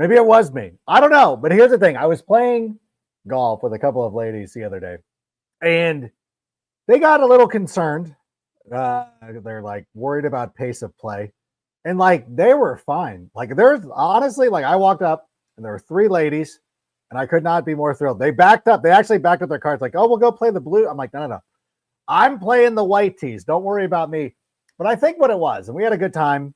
Maybe it was me. I don't know. But here's the thing. I was playing golf with a couple of ladies the other day, and they got a little concerned. They're like worried about pace of play. And like they were fine. Like there's honestly, like I walked up and there were 3 ladies and I could not be more thrilled. They backed up. They actually backed up their cards like, oh, we'll go play the blue. I'm like, no. I'm playing the white tees. Don't worry about me. But I think what it was, and we had a good time.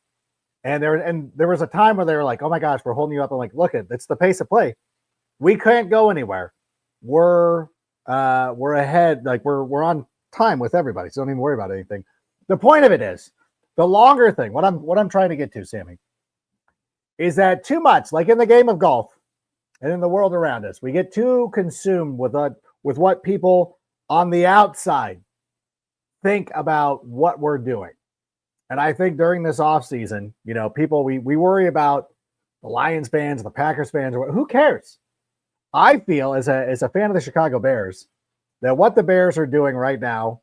And there was a time where they were like, oh my gosh, we're holding you up. I'm like, look, it's the pace of play. We can't go anywhere. We're ahead. Like we're on time with everybody. So don't even worry about anything. The point of it is the longer thing, what I'm trying to get to, Sammy, is that too much, like in the game of golf and in the world around us, we get too consumed with what people on the outside think about what we're doing. And I think during this offseason, people, we worry about the Lions fans, the Packers fans, who cares? I feel as a fan of the Chicago Bears that what the Bears are doing right now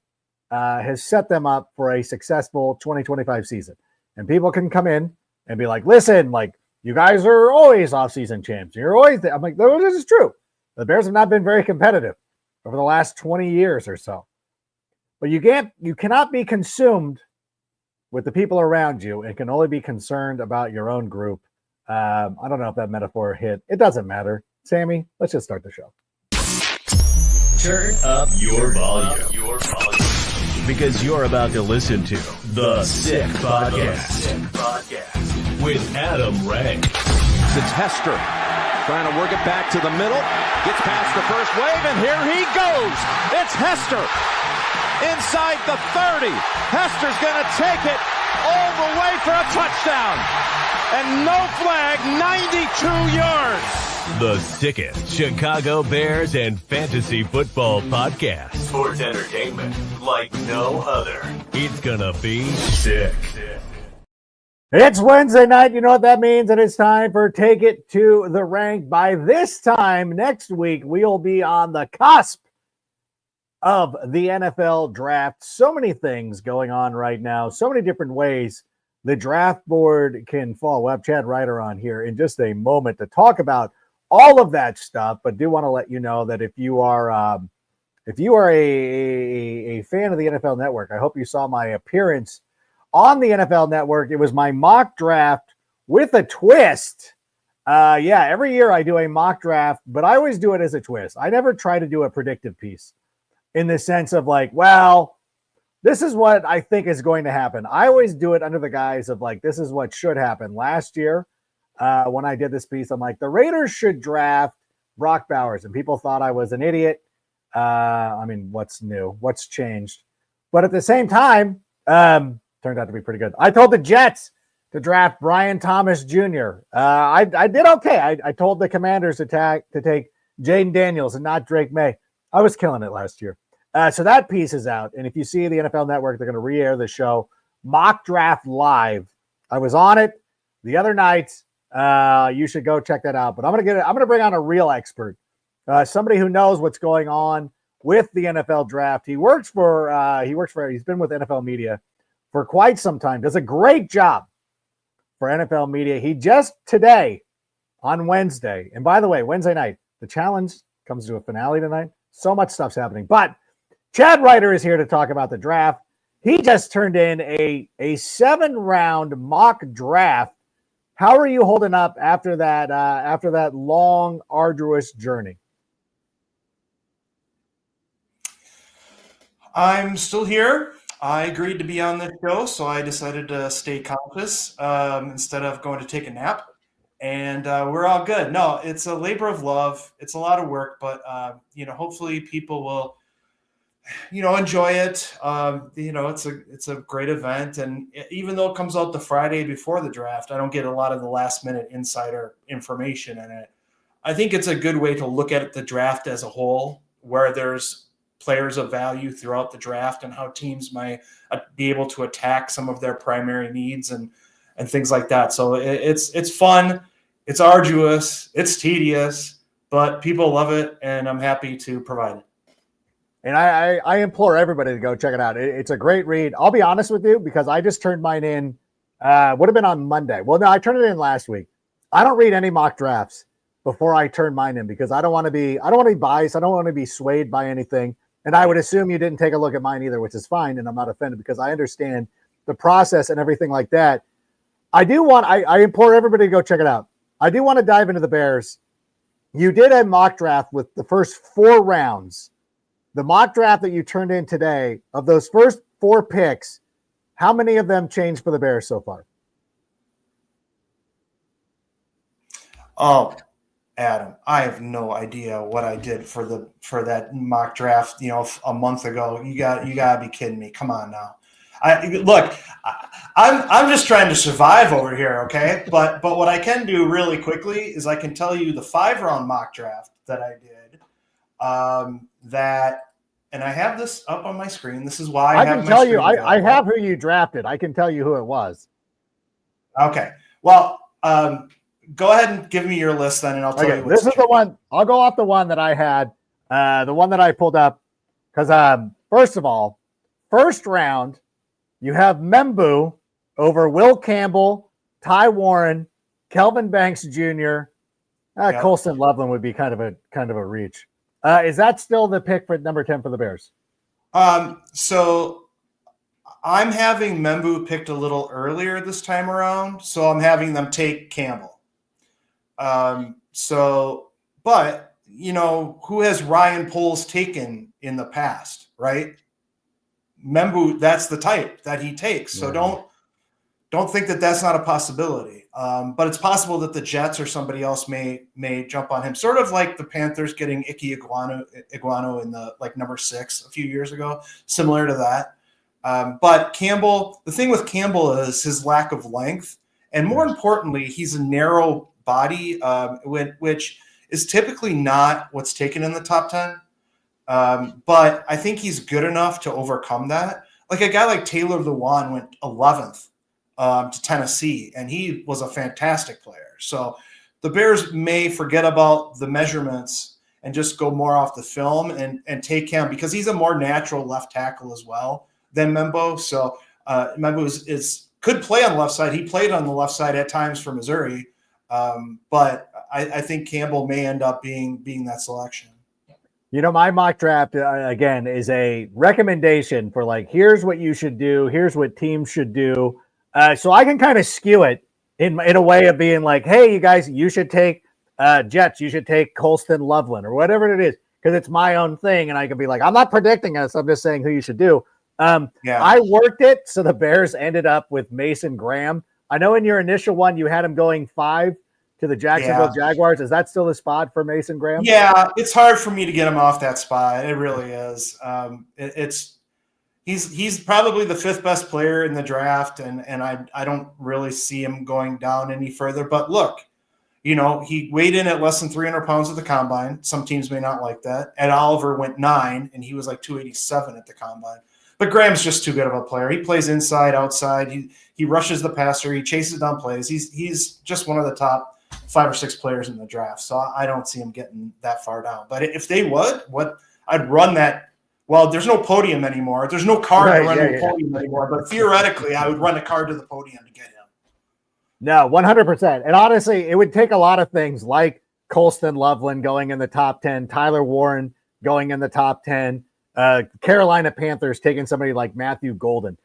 has set them up for a successful 2025 season. And people can come in and be like, listen, like you guys are always offseason champs. You're always I'm like, no, this is true. The Bears have not been very competitive over the last 20 years or so. But you cannot be consumed with the people around you and can only be concerned about your own group. I don't know if that metaphor hit. It doesn't matter. Sammy, let's just start the show. Turn up your volume. Because you're about to listen to The Sick Podcast with Adam Ray. It's Hester trying to work it back to the middle. Gets past the first wave, and here he goes. It's Hester inside the 30. Hester's going to take it all the way for a touchdown. And no flag, 92 yards. The sickest Chicago Bears and fantasy football podcast. Sports entertainment like no other. It's gonna be sick. It's Wednesday night. You know what that means. And it's time for Take It to the Rank. By this time next week, we'll be on the cusp of the NFL draft. So many things going on right now. So many different ways the draft board can fall. We'll have Chad Ryder on here in just a moment to talk about all of that stuff, but do want to let you know that if you are a fan of the NFL Network, I hope you saw my appearance on the NFL Network. It was my mock draft with a twist. Every year I do a mock draft, but I always do it as a twist. I never try to do a predictive piece in the sense of like, well, this is what I think is going to happen. I always do it under the guise of like, this is what should happen. Last year, when I did this piece, I'm like, the Raiders should draft Brock Bowers. And people thought I was an idiot. What's new? What's changed? But at the same time, turned out to be pretty good. I told the Jets to draft Brian Thomas Jr. I did okay. I told the Commanders to take Jaden Daniels and not Drake May. I was killing it last year. So that piece is out. And if you see the NFL Network, they're going to re-air the show, Mock Draft Live. I was on it the other night. You should go check that out. But I'm gonna bring on a real expert, somebody who knows what's going on with the NFL draft. He's been with NFL Media for quite some time. Does a great job for NFL Media. He just today on Wednesday, and by the way, Wednesday night, the challenge comes to a finale tonight. So much stuff's happening. But Chad Ryder is here to talk about the draft. He just turned in a 7-round mock draft. How are you holding up after that long, arduous journey? I'm still here. I agreed to be on this show, so I decided to stay conscious instead of going to take a nap. And we're all good. No, it's a labor of love. It's a lot of work, but hopefully people will enjoy it. It's a great event. And even though it comes out the Friday before the draft, I don't get a lot of the last minute insider information in it. I think it's a good way to look at the draft as a whole, where there's players of value throughout the draft and how teams might be able to attack some of their primary needs and things like that. So it's fun. It's arduous. It's tedious, but people love it. And I'm happy to provide it. And I implore everybody to go check it out. It's a great read. I'll be honest with you, because I just turned mine in, would have been on Monday. Well, no, I turned it in last week. I don't read any mock drafts before I turn mine in because I don't want to be biased. I don't want to be swayed by anything. And I would assume you didn't take a look at mine either, which is fine. And I'm not offended because I understand the process and everything like that. I implore everybody to go check it out. I do want to dive into the Bears. You did a mock draft with the first 4 rounds. The mock draft that you turned in today, of those first 4 picks, how many of them changed for the Bears so far? Oh, Adam, I have no idea what I did for that mock draft, a month ago. You got to be kidding me. Come on now. I'm just trying to survive over here, okay? But what I can do really quickly is I can tell you the 5-round mock draft that I did. And I have this up on my screen. This is why I can tell you. I have who you drafted. I can tell you who it was. Okay. Well, go ahead and give me your list then, and I'll tell you. This is the one. I'll go off the one that I had, the one that I pulled up, because first of all, first round, you have Membu over Will Campbell, Ty Warren, Kelvin Banks Jr. Colston Loveland would be kind of a reach. Is that still the pick for number 10 for the Bears? So I'm having Membu picked a little earlier this time around, so I'm having them take Campbell. But who has Ryan Poles taken in the past, right? Membu, that's the type that he takes. So don't think that that's not a possibility. But it's possible that the Jets or somebody else may jump on him, sort of like the Panthers getting Ike Iguano in the number 6 a few years ago, similar to that. But Campbell, the thing with Campbell is his lack of length, and more importantly, he's a narrow body, which is typically not what's taken in the top 10. But I think he's good enough to overcome that. Like a guy like Taylor Lewan went 11th to Tennessee, and he was a fantastic player. So the Bears may forget about the measurements and just go more off the film and take him because he's a more natural left tackle as well than Membo. So Membo could play on the left side. He played on the left side at times for Missouri. But I think Campbell may end up being that selection. My mock draft, again, is a recommendation for here's what you should do. Here's what teams should do. So I can kind of skew it in a way of being like, hey, you guys, you should take Jets. You should take Colston Loveland or whatever it is because it's my own thing. And I can be like, I'm not predicting this. I'm just saying who you should do. I worked it. So the Bears ended up with Mason Graham. I know in your initial one, you had him going 5 to the Jacksonville Jaguars. Is that still the spot for Mason Graham? Yeah, it's hard for me to get him off that spot. It really is. He's probably the 5th best player in the draft, and I don't really see him going down any further. But look, he weighed in at less than 300 pounds at the combine. Some teams may not like that. Ed Oliver went 9, and he was 287 at the combine. But Graham's just too good of a player. He plays inside, outside. He rushes the passer. He chases down plays. He's just one of the top 5 or 6 players in the draft. So I don't see him getting that far down. But if they would, I'd run that. Well, there's no podium anymore. There's no card to run to the podium anymore. But theoretically, I would run a card to the podium to get him. No, 100%. And honestly, it would take a lot of things like Colston Loveland going in the top 10, Tyler Warren going in the top 10, Carolina Panthers taking somebody like Matthew Golden.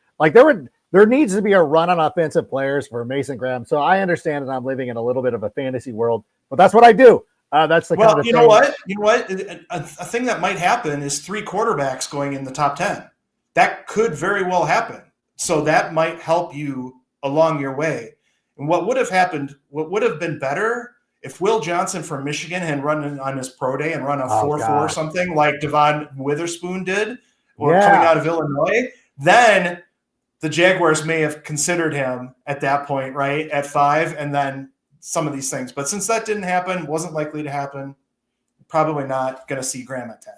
There needs to be a run on offensive players for Mason Graham. So I understand that I'm living in a little bit of a fantasy world, but that's what I do. That's the kind of thing. You know what? A thing that might happen is 3 quarterbacks going in the top 10. That could very well happen. So that might help you along your way. And what would have been better if Will Johnson from Michigan had run on his pro day and run a 4.4 or something like Devon Witherspoon did, or coming out of Illinois, then the Jaguars may have considered him at that point, right, at 5, and then some of these things. But since that didn't happen, wasn't likely to happen, probably not going to see Graham at 10.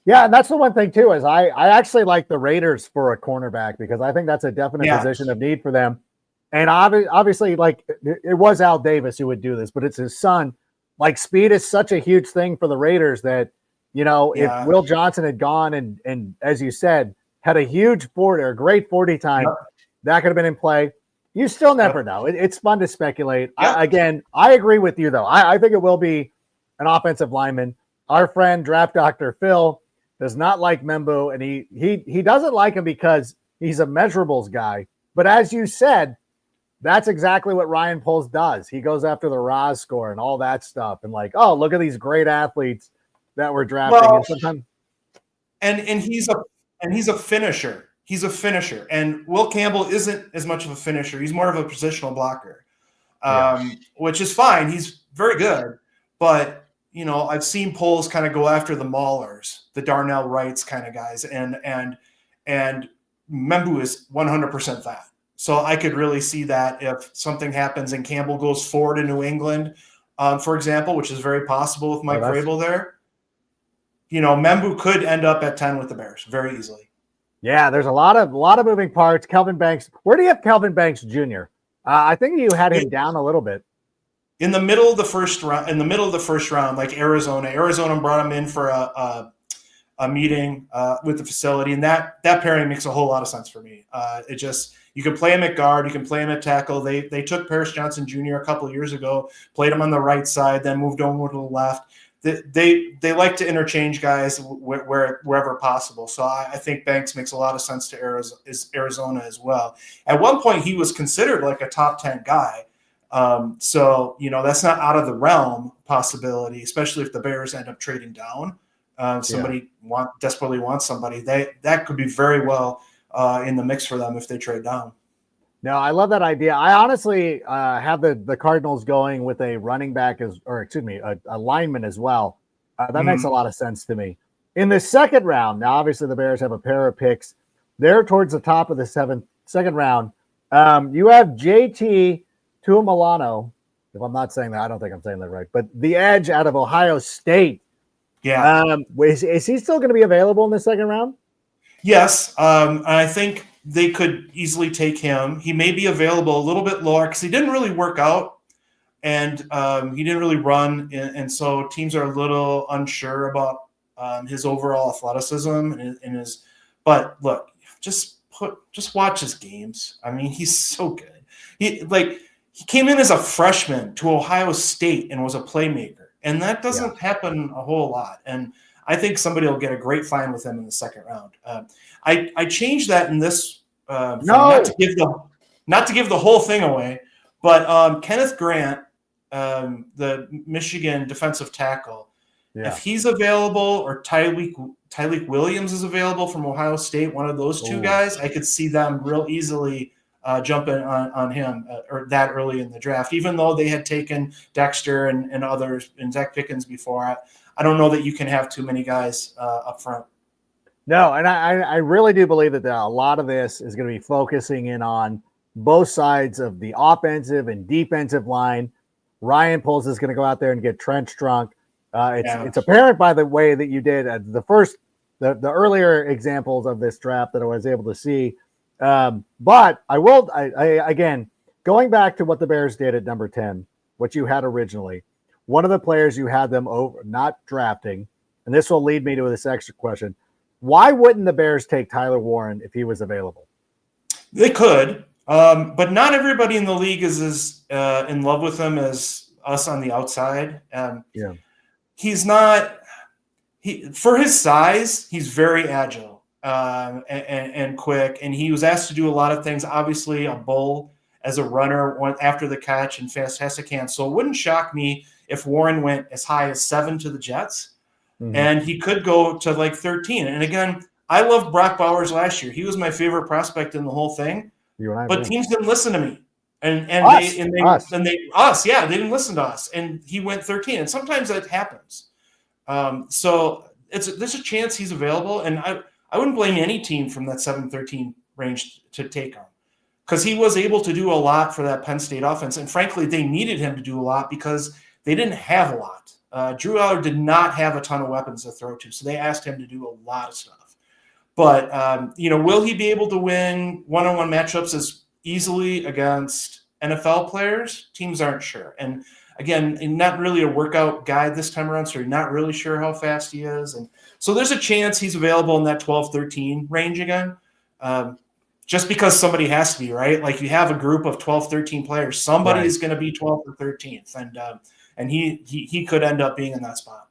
Yeah, and that's the one thing, too, is I actually like the Raiders for a cornerback because I think that's a definite position of need for them. And obviously, it was Al Davis who would do this, but it's his son. Speed is such a huge thing for the Raiders that, if Will Johnson had gone and as you said, had a huge 40 or great 40 time, that could have been in play. You still never know. It's fun to speculate. Yeah. I agree with you, though. I think it will be an offensive lineman. Our friend, Draft Dr. Phil, does not like Membu, and he doesn't like him because he's a measurables guy. But as you said, that's exactly what Ryan Poles does. He goes after the raw score and all that stuff, and like, oh, look at these great athletes that we're drafting. Well, and sometimes, and he's a finisher. He's a finisher, and Will Campbell isn't as much of a finisher. He's more of a positional blocker, which is fine. He's very good, but I've seen Poles kind of go after the maulers, the Darnell Wrights kind of guys, and Membu is 100% that. So I could really see that if something happens and Campbell goes forward to New England, for example, which is very possible with Mike Vrabel there. Membu could end up at 10 with the Bears very easily. Yeah, there's a lot of moving parts. Kelvin Banks, where do you have Kelvin Banks Jr.? I think you had him down a little bit. In the middle of the first round, like Arizona brought him in for a meeting with the facility, and that pairing makes a whole lot of sense for me. You can play him at guard, you can play him at tackle. They took Paris Johnson Jr. a couple of years ago, played him on the right side, then moved over to the left. They like to interchange guys wherever possible. So I think Banks makes a lot of sense to Arizona as well. At one point, he was considered like a top 10 guy. So that's not out of the realm possibility, especially if the Bears end up trading down. Somebody desperately wants somebody. That could be very well in the mix for them if they trade down. No, I love that idea. I honestly have the Cardinals going with a running back a lineman as well. That makes a lot of sense to me. In the second round, now obviously the Bears have a pair of picks. They're towards the top of the second round. You have JT Tuamulano. If I'm not saying that, I don't think I'm saying that right. But the edge out of Ohio State. Yeah. Is he still going to be available in the second round? Yes. I think they could easily take him. He may be available a little bit lower because he didn't really work out and he didn't really run. And so teams are a little unsure about his overall athleticism and his, but look, just watch his games. I mean, he's so good. He came in as a freshman to Ohio State and was a playmaker. And that doesn't happen a whole lot. And I think somebody will get a great find with him in the second round. I changed that in this not to give the whole thing away, but Kenneth Grant, the Michigan defensive tackle, if he's available, or Tyleik Williams is available from Ohio State, one of those two guys, I could see them real easily jumping on him or that early in the draft, even though they had taken Dexter and others and Zach Pickens before. I don't know that you can have too many guys up front. No, and I really do believe that a lot of this is going to be focusing in on both sides of the offensive and defensive line. Ryan Poles is going to go out there and get trench drunk. It's apparent by the way that you did the earlier examples of this draft that I was able to see. But I again, going back to what the Bears did at number 10, what you had originally, one of the players you had them over not drafting, and this will lead me to this extra question. Why wouldn't the Bears take Tyler Warren if he was available? They could, but not everybody in the league is as in love with him as us on the outside. He's not. For his size, he's very agile and quick, and he was asked to do a lot of things. Obviously, a bull as a runner after the catch and fast as he can. So it wouldn't shock me if Warren went as high as 7 to the Jets. And he could go to like 13. And again, I loved Brock Bowers last year. He was my favorite prospect in the whole thing. But teams didn't listen to me. They didn't listen to us. And he went 13. And sometimes that happens. So there's a chance he's available. And I wouldn't blame any team from that 7-13 range to take him. Because he was able to do a lot for that Penn State offense. And frankly, they needed him to do a lot because they didn't have a lot. Drew Aller did not have a ton of weapons to throw to, so they asked him to do a lot of stuff. But, will he be able to win one-on-one matchups as easily against NFL players? Teams aren't sure. And, again, not really a workout guy this time around, so you're not really sure how fast he is. And so there's a chance he's available in that 12-13 range again. just because somebody has to be, right? Like you have a group of 12, 13 players, somebody Right. is going to be 12th or 13th. And he could end up being in that spot.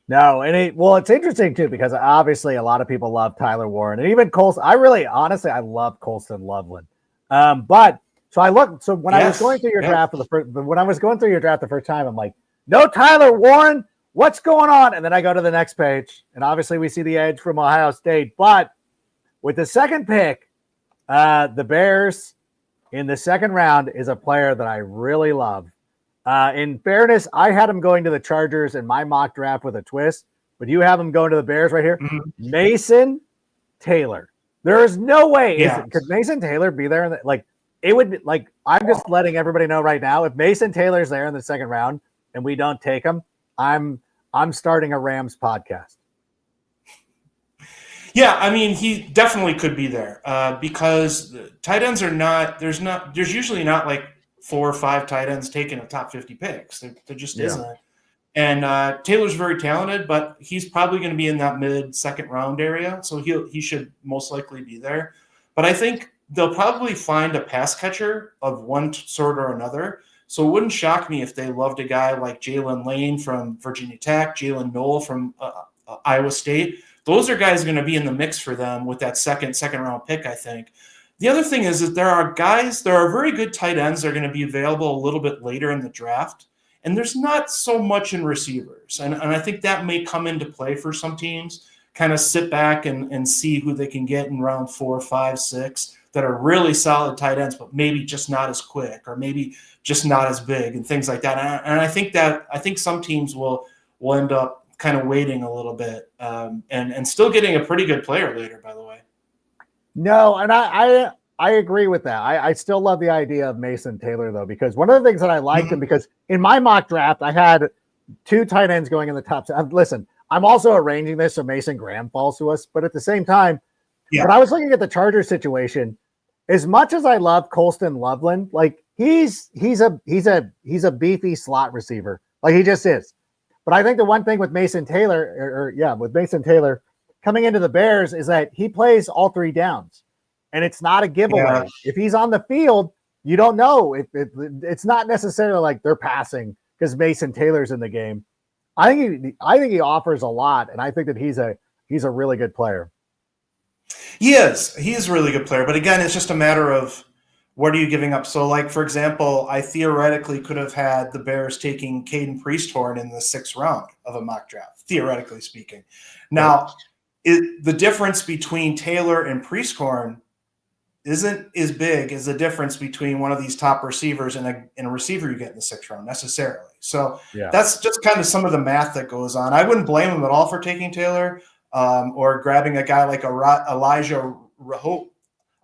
No, and it's interesting too, because obviously a lot of people love Tyler Warren and even Colston. I love Colston Loveland. But when I was going through your draft when I was going through your draft the first time, I'm like, no Tyler Warren, what's going on? And then I go to the next page, and obviously we see the edge from Ohio State. But with the second pick, the Bears in the second round is a player that I really love. In fairness, I had him going to the Chargers in my mock draft with a twist, but you have him going to the Bears right here. Mm-hmm. Mason Taylor. There is no way. Yeah. Could Mason Taylor be there? It would be like, I'm just letting everybody know right now. If Mason Taylor's there in the second round and we don't take him, I'm starting a Rams podcast. Yeah, I mean, he definitely could be there because tight ends there's usually not like 4 or 5 tight ends taking a top 50 picks. There just isn't. And Taylor's very talented, but he's probably going to be in that mid-second round area, so he should most likely be there. But I think they'll probably find a pass catcher of one sort or another. So it wouldn't shock me if they loved a guy like Jalen Lane from Virginia Tech, Jalen Knoll from Iowa State. Those are guys going to be in the mix for them with that second round pick, I think. The other thing is that there are very good tight ends that are going to be available a little bit later in the draft. And there's not so much in receivers. And I think that may come into play for some teams, kind of sit back and see who they can get in round 4, 5, 6 that are really solid tight ends, but maybe just not as quick or maybe just not as big and things like that. And I think some teams will end up kind of waiting a little bit and still getting a pretty good player later, by the way. No, and I agree with that. I still love the idea of Mason Taylor, though, because one of the things that I liked him, because in my mock draft, I had 2 tight ends going in the top. Listen, I'm also arranging this so Mason Graham falls to us, but at the same time, when I was looking at the Chargers situation, as much as I love Colston Loveland, like he's a beefy slot receiver, like he just is. But I think the one thing with Mason Taylor, with Mason Taylor coming into the Bears is that he plays all 3 downs. And it's not a giveaway. Yeah. If he's on the field, you don't know. It's not necessarily like they're passing because Mason Taylor's in the game. I think he offers a lot, and I think that he's a really good player. He is a really good player, but again, it's just a matter of what are you giving up. So, like for example, I theoretically could have had the Bears taking Caden Priesthorn in the 6th round of a mock draft, theoretically speaking. Now, the difference between Taylor and Priesthorn isn't as big as the difference between one of these top receivers and a receiver you get in the 6th round necessarily. So that's just kind of some of the math that goes on. I wouldn't blame him at all for taking Taylor or grabbing a guy like Elijah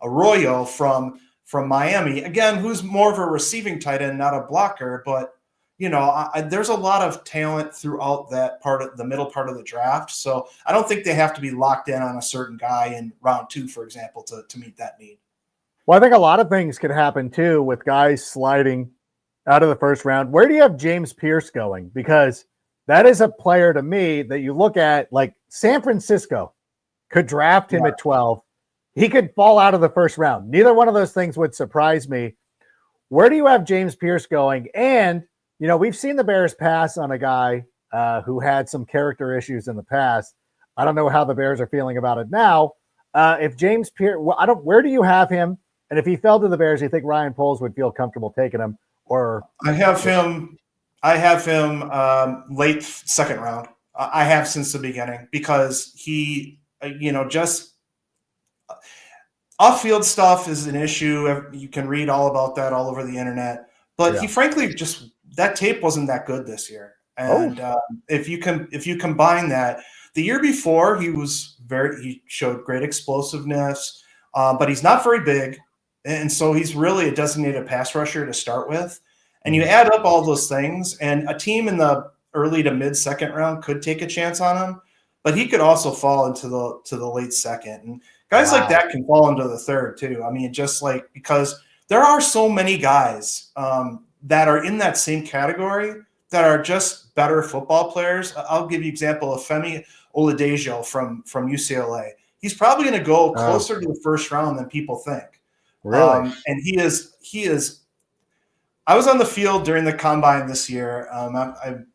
Arroyo from Miami, again, who's more of a receiving tight end, not a blocker. But, there's a lot of talent throughout that part of the middle part of the draft. So I don't think they have to be locked in on a certain guy in round 2, for example, to meet that need. Well, I think a lot of things could happen too with guys sliding out of the 1st round. Where do you have James Pierce going? Because that is a player to me that you look at, like San Francisco could draft him at 12. He could fall out of the 1st round. Neither one of those things would surprise me. Where do you have James Pierce going? And, we've seen the Bears pass on a guy who had some character issues in the past. I don't know how the Bears are feeling about it now. If James Pierce, where do you have him? And if he fell to the Bears, you think Ryan Poles would feel comfortable taking him? Or I have him late 2nd round. I have since the beginning because he, just off-field stuff is an issue. You can read all about that all over the internet. But he frankly that tape wasn't that good this year. And if you combine that, the year before he showed great explosiveness, but he's not very big. And so he's really a designated pass rusher to start with. And you add up all those things, and a team in the early to mid 2nd round could take a chance on him, but he could also fall into the late 2nd. And guys like that can fall into the 3rd too. I mean, just like, because there are so many guys that are in that same category that are just better football players. I'll give you an example of Femi Oladejo from UCLA. he's probably going to go closer to the first round than people think. Really? And he is. I was on the field during the combine this year. I'm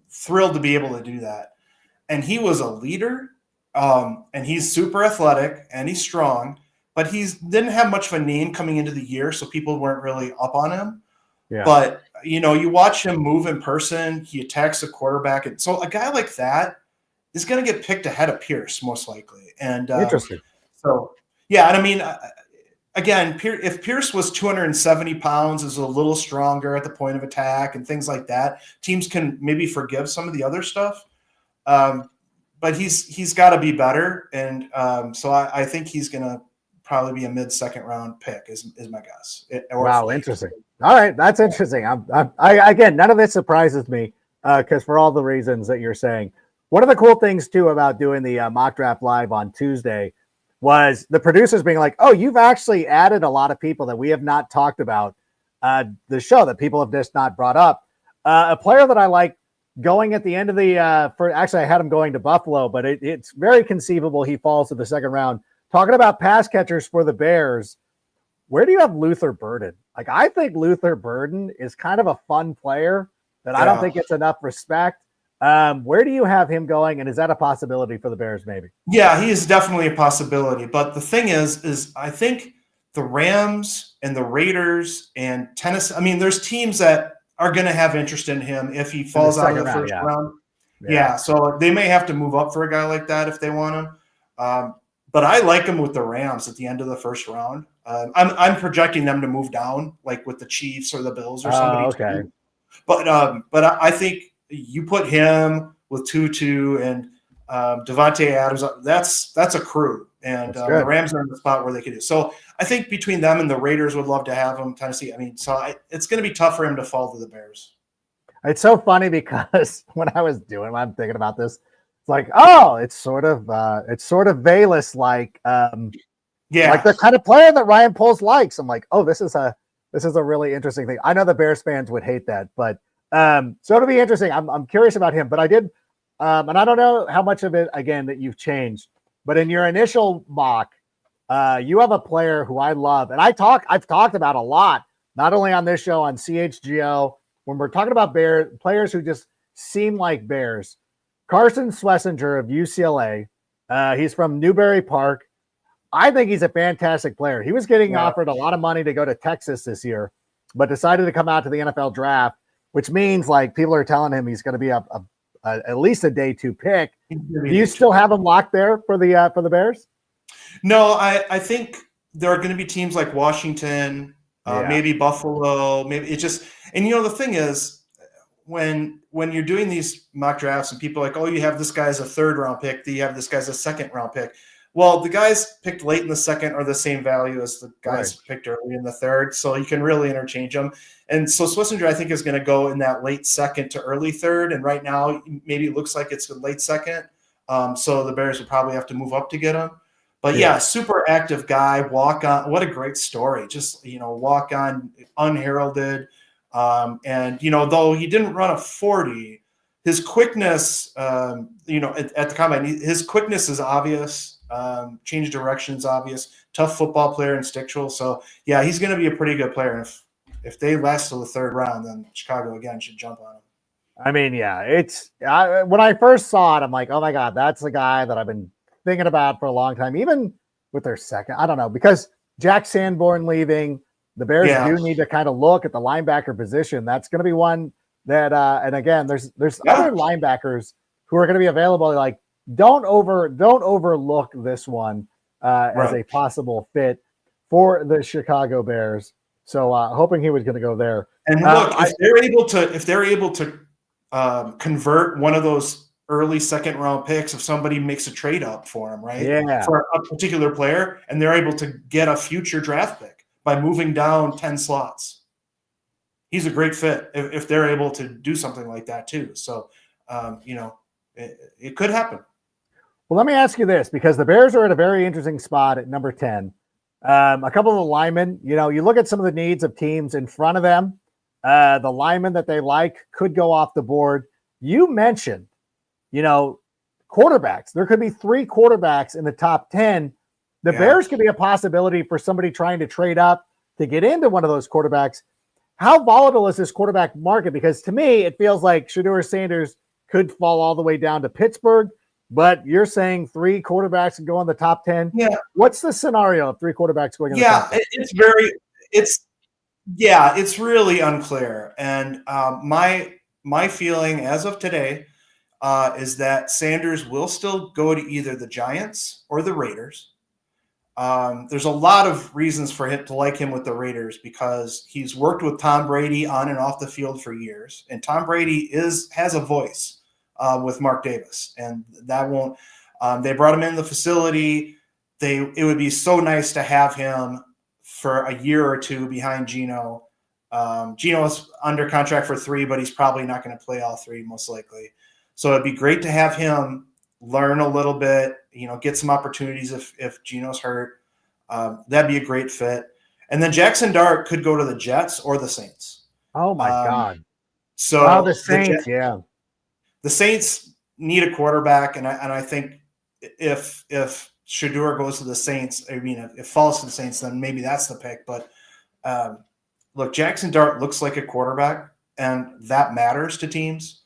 thrilled to be able to do that. And he was a leader. And he's super athletic and he's strong, but he didn't have much of a name coming into the year, so people weren't really up on him. Yeah. But you watch him move in person. He attacks the quarterback, and so a guy like that is going to get picked ahead of Pierce most likely. And Interesting. So yeah, and I mean, again, if Pierce was 270 pounds, is a little stronger at the point of attack and things like that, teams can maybe forgive some of the other stuff. But he's got to be better, and so I think he's going to probably be a mid-second round pick is my guess. Wow, interesting. All right, that's interesting. I again, none of this surprises me because for all the reasons that you're saying. One of the cool things too about doing the mock draft live on Tuesday was the producers being like, "Oh, you've actually added a lot of people that we have not talked about the show that people have just not brought up." A player that I like going at the end of the actually I had him going to Buffalo, but it's very conceivable he falls to the second round. Talking about pass catchers for the Bears, where do you have Luther Burden? Like, I think Luther Burden is kind of a fun player that I don't think gets enough respect. Where do you have him going, and is that a possibility for the Bears maybe? Yeah, he is definitely a possibility. But the thing is I think the Rams and the Raiders and Tennessee, I mean, there's teams that are going to have interest in him if he falls out of the first round. Yeah, so they may have to move up for a guy like that if they want him. But I like him with the Rams at the end of the first round. I'm projecting them to move down, like with the Chiefs or the Bills or somebody. Okay. But I think you put him with Tutu and Devontae Adams. That's a crew, and the Rams are in the spot where they could do. So I think between them and the Raiders would love to have him. Tennessee. I mean, it's going to be tough for him to fall to the Bears. It's so funny because when I'm thinking about this. It's like, oh, it's sort of Valus like, like the kind of player that Ryan Poles likes. I'm like, oh, this is a really interesting thing. I know the Bears fans would hate that, but so it'll be interesting. I'm curious about him, but I did, and I don't know how much of it again that you've changed, but in your initial mock, you have a player who I love, and I've talked about a lot, not only on this show on CHGO when we're talking about players who just seem like Bears. Carson Schlesinger of UCLA. He's from Newbury Park. I think he's a fantastic player. He was getting offered a lot of money to go to Texas this year, but decided to come out to the NFL draft, which means like people are telling him he's going to be at least a day 2 pick. Do you still have him locked there for the Bears? No, I think there are going to be teams like Washington, maybe Buffalo, maybe it just, and the thing is, when you're doing these mock drafts and people are like, oh, you have this guy as a 3rd round pick, do you have this guy as a 2nd round pick? Well, the guys picked late in the 2nd are the same value as the guys picked early in the 3rd, so you can really interchange them. And so Schlesinger, I think, is going to go in that late 2nd to early 3rd, and right now maybe it looks like it's the late 2nd, so the Bears would probably have to move up to get him. But yeah, super active guy, walk on. What a great story! Just walk on, unheralded. And though he didn't run a 40, his quickness, at the combine, his quickness is obvious. Change direction is obvious. Tough football player, instinctual. So yeah, he's going to be a pretty good player. And if they last till the 3rd round, then Chicago again should jump on him. I mean, yeah, when I first saw it, I'm like, oh my God, that's the guy that I've been thinking about for a long time. Even with their 2nd, I don't know, because Jack Sanborn leaving. The Bears do need to kind of look at the linebacker position. That's going to be one that, and again, there's other linebackers who are going to be available. Like, don't overlook this one as a possible fit for the Chicago Bears. So, hoping he was going to go there. And look, if they're able to convert one of those early 2nd round picks, if somebody makes a trade up for him, right? Yeah. For a particular player, and they're able to get a future draft pick by moving down 10 slots. He's a great fit if they're able to do something like that too. So, it could happen. Well, let me ask you this, because the Bears are at a very interesting spot at number 10. A couple of the linemen, you look at some of the needs of teams in front of them. The linemen that they like could go off the board. You mentioned, quarterbacks. There could be 3 quarterbacks in the top 10. The Bears could be a possibility for somebody trying to trade up to get into one of those quarterbacks. How volatile is this quarterback market? Because to me, it feels like Shedeur Sanders could fall all the way down to Pittsburgh, but you're saying 3 quarterbacks can go in the top 10. Yeah. What's the scenario of 3 quarterbacks going in the top 10? It's really unclear. And my feeling as of today is that Sanders will still go to either the Giants or the Raiders. There's a lot of reasons for him to like him with the Raiders because he's worked with Tom Brady on and off the field for years, and Tom Brady has a voice with Mark Davis, and that won't. They brought him in the facility. It would be so nice to have him for a year or 2 behind Geno. Geno's under contract for 3, but he's probably not going to play all 3 most likely. So it'd be great to have him learn a little bit, get some opportunities if Geno's hurt. That'd be a great fit. And then Jackson Dart could go to the Jets or the Saints. Oh my God. So the Saints, the Saints need a quarterback. And I think if Shedeur goes to the Saints, I mean, if it falls to the Saints, then maybe that's the pick. But look, Jackson Dart looks like a quarterback, and that matters to teams.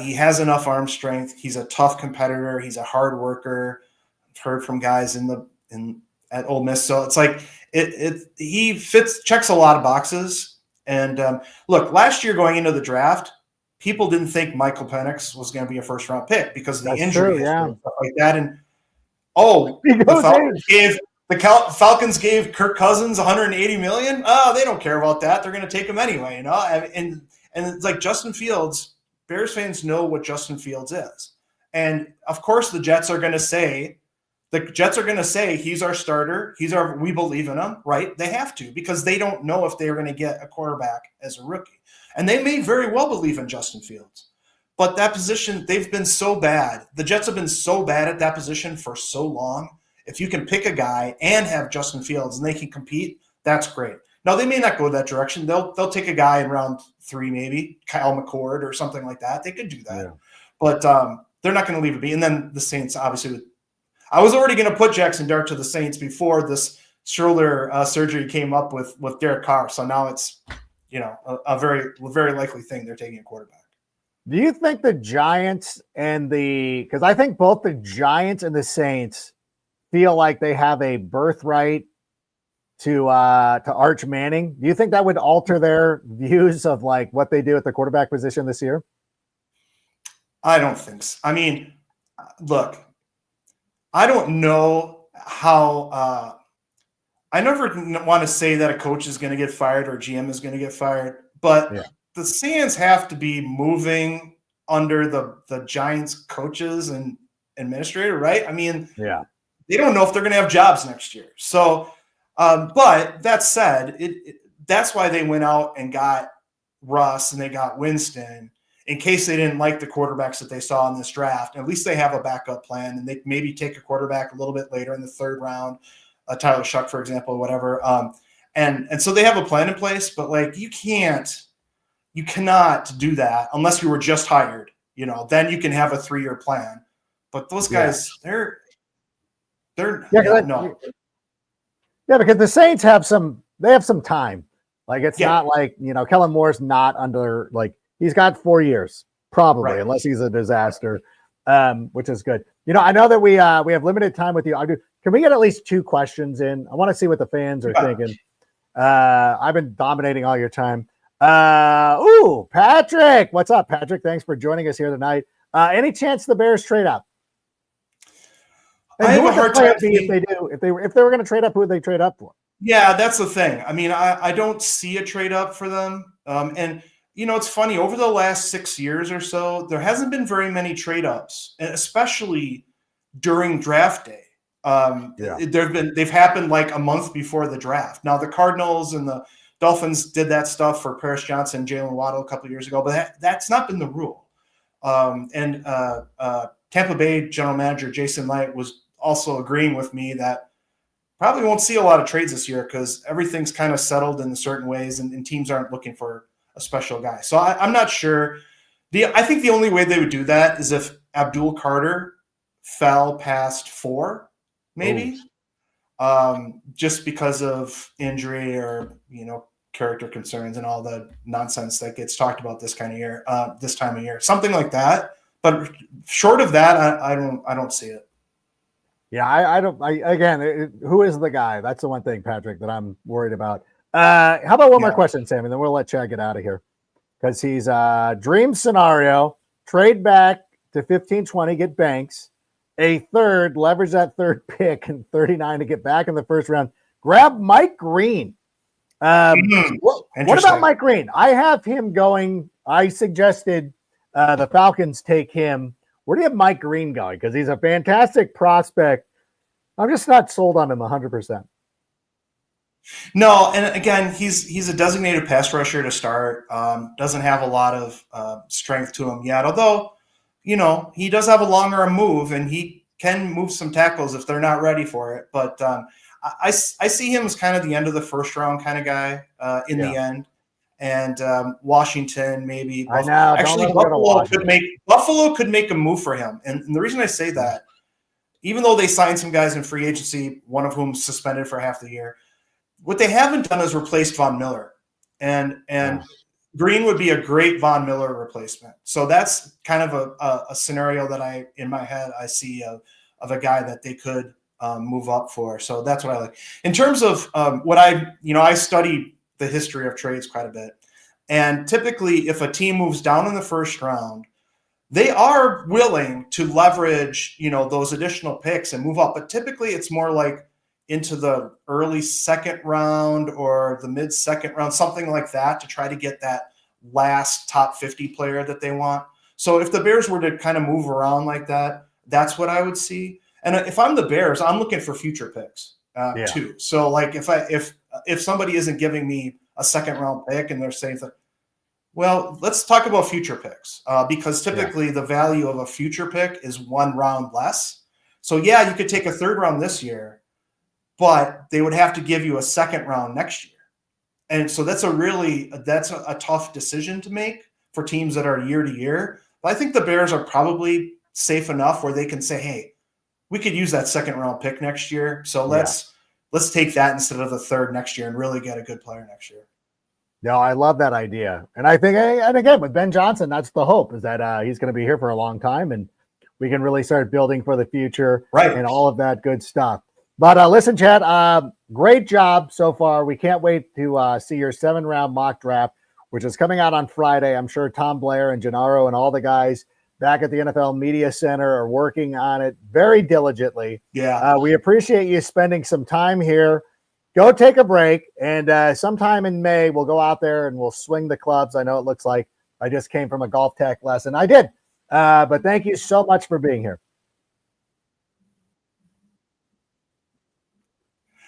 He has enough arm strength. He's a tough competitor. He's a hard worker. I've heard from guys at Ole Miss. So it's like he checks a lot of boxes. And look, last year going into the draft, people didn't think Michael Penix was going to be a first-round pick because of the injury and stuff like that. And the Falcons gave Kirk Cousins $180 million. Oh, they don't care about that. They're going to take him anyway, And it's like Justin Fields. Bears fans know what Justin Fields is. And of course the Jets are going to say he's our starter. We believe in him, right? They have to, because they don't know if they're going to get a quarterback as a rookie. And they may very well believe in Justin Fields. But that position, they've been so bad. The Jets have been so bad at that position for so long. If you can pick a guy and have Justin Fields and they can compete, that's great. Now, they may not go that direction. They'll take a guy in round 3, maybe Kyle McCord or something like that. They could do that. Yeah. But they're not going to leave it be. And then the Saints, obviously, I was already going to put Jackson Dart to the Saints before this shoulder surgery came up with Derek Carr. So now it's, a very, very likely thing they're taking a quarterback. Do you think the Giants because I think both the Giants and the Saints feel like they have a birthright to Arch Manning? Do you think that would alter their views of like what they do at the quarterback position this year? I don't think so. I mean, look, I don't know how I never want to say that a coach is going to get fired or GM is going to get fired, but the Sands have to be moving under the Giants coaches and administrator, right? I mean, they don't know if they're going to have jobs next year. So, but that said, that's why they went out and got Russ and they got Winston in case they didn't like the quarterbacks that they saw in this draft. At least they have a backup plan, and they maybe take a quarterback a little bit later in the 3rd round, Tyler Shuck, for example, or whatever. And so they have a plan in place, but like you cannot do that unless you were just hired. Then you can have a 3-year plan. But those guys, no. Yeah, because the Saints have some time. Like it's not like, Kellen Moore's not under, like he's got 4 years probably, unless he's a disaster, which is good. I know that we have limited time with you. Can we get at least 2 questions in? I want to see what the fans are thinking. I've been dominating all your time. Patrick, what's up, Patrick? Thanks for joining us here tonight. Any chance the Bears trade up? And I have a hard time if they do. If they were going to trade up, who would they trade up for? Yeah, that's the thing. I mean, I don't see a trade up for them. And it's funny. Over the last 6 years or so, there hasn't been very many trade ups, and especially during draft day. They've happened like a month before the draft. Now the Cardinals and the Dolphins did that stuff for Paris Johnson, Jalen Waddle a couple of years ago, but that's not been the rule. And Tampa Bay general manager Jason Light was also agreeing with me that probably won't see a lot of trades this year because everything's kind of settled in certain ways, and teams aren't looking for a special guy. So I'm not sure. I think the only way they would do that is if Abdul Carter fell past 4, maybe, just because of injury or, character concerns and all the nonsense that gets talked about this time of year, something like that. But short of that, I don't see it. Yeah, I don't. Who is the guy? That's the one thing, Patrick, that I'm worried about. How about one more question, Sam, and then we'll let Chad get out of here, because he's dream scenario: trade back to 15-20, get Banks, a third, leverage that third pick and 39 to get back in the first round, grab Mike Green. What about Mike Green? I have him going. I suggested the Falcons take him. Where do you have Mike Green going? Because he's a fantastic prospect. I'm just not sold on him 100%. No, and again, he's a designated pass rusher to start. Doesn't have a lot of strength to him yet, although, he does have a long arm move, and he can move some tackles if they're not ready for it. But I see him as kind of the end of the first round kind of guy the end. And Washington, maybe. I know. Actually, Buffalo could make a move for him. And the reason I say that, even though they signed some guys in free agency, one of whom suspended for half the year, what they haven't done is replaced Von Miller. And Green would be a great Von Miller replacement. So that's kind of a scenario that in my head, I see of a guy that they could move up for. So that's what I like. In terms of what I studied the history of trades quite a bit. And typically, if a team moves down in the first round, they are willing to leverage, those additional picks and move up. But typically, it's more like into the early second round or the mid second round, something like that, to try to get that last top 50 player that they want. So if the Bears were to kind of move around like that, that's what I would see. And if I'm the Bears, I'm looking for future picks too. So like if somebody isn't giving me a second round pick and they're saying that, well, let's talk about future picks because typically the value of a future pick is 1 round less. So you could take a third round this year, but they would have to give you a second round next year. And so that's a tough decision to make for teams that are year to year. But I think the Bears are probably safe enough where they can say, hey, we could use that second round pick next year. So let's take that instead of the third next year and really get a good player next year. No, I love that idea. And I think, and again, with Ben Johnson, that's the hope, is that he's going to be here for a long time and we can really start building for the future and all of that good stuff. But listen, Chad, great job so far. We can't wait to see your 7-round mock draft, which is coming out on Friday. I'm sure Tom Blair and Gennaro and all the guys back at the NFL Media Center are working on it very diligently. Yeah. We appreciate you spending some time here. Go take a break, and sometime in May, we'll go out there and we'll swing the clubs. I know it looks like I just came from a golf tech lesson. I did. But thank you so much for being here.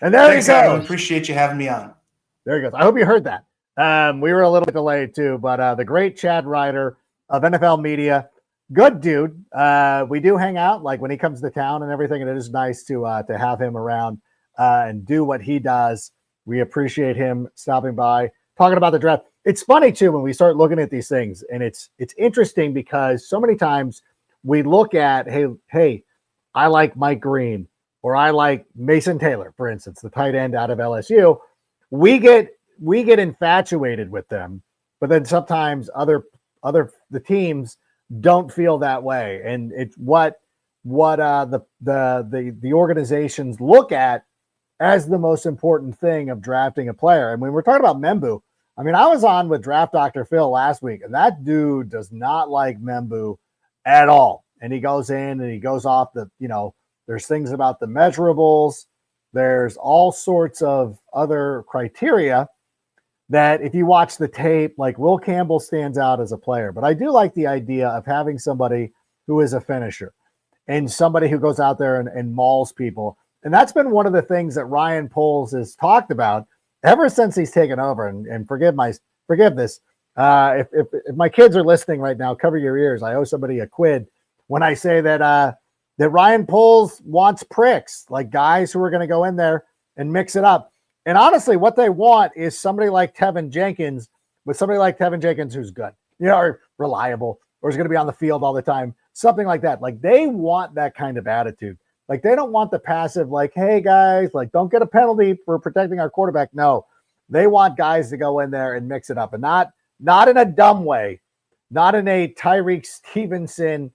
And there he goes. I appreciate you having me on. There he goes. I hope you heard that. We were a little bit delayed too, but the great Chad Ryder of NFL Media, good dude. We do hang out like when he comes to town and everything, and it is nice to have him around and do what he does. We appreciate him stopping by, talking about the draft. It's funny too when we start looking at these things, and it's interesting because so many times we look at, hey, I like Mike Green, or I like Mason Taylor, for instance, the tight end out of LSU. We get infatuated with them, but then sometimes the teams don't feel that way, and it's what the organizations look at as the most important thing of drafting a player. And when we're talking about Membu, I mean, I was on with Draft Dr. Phil last week, and that dude does not like Membu at all. And he goes in and he goes off there's things about the measurables. There's all sorts of other criteria that if you watch the tape, like Will Campbell stands out as a player. But I do like the idea of having somebody who is a finisher and somebody who goes out there and mauls people. And that's been one of the things that Ryan Poles has talked about ever since he's taken over. And forgive this. If my kids are listening right now, cover your ears. I owe somebody a quid when I say that Ryan Poles wants pricks, like guys who are going to go in there and mix it up. And honestly, what they want is somebody like Tevin Jenkins, who's good, or reliable, or is going to be on the field all the time. something like that. Like they want that kind of attitude. Like they don't want the passive, like, hey guys, like don't get a penalty for protecting our quarterback. No, they want guys to go in there and mix it up, and not in a dumb way, not in a Tyreek Stevenson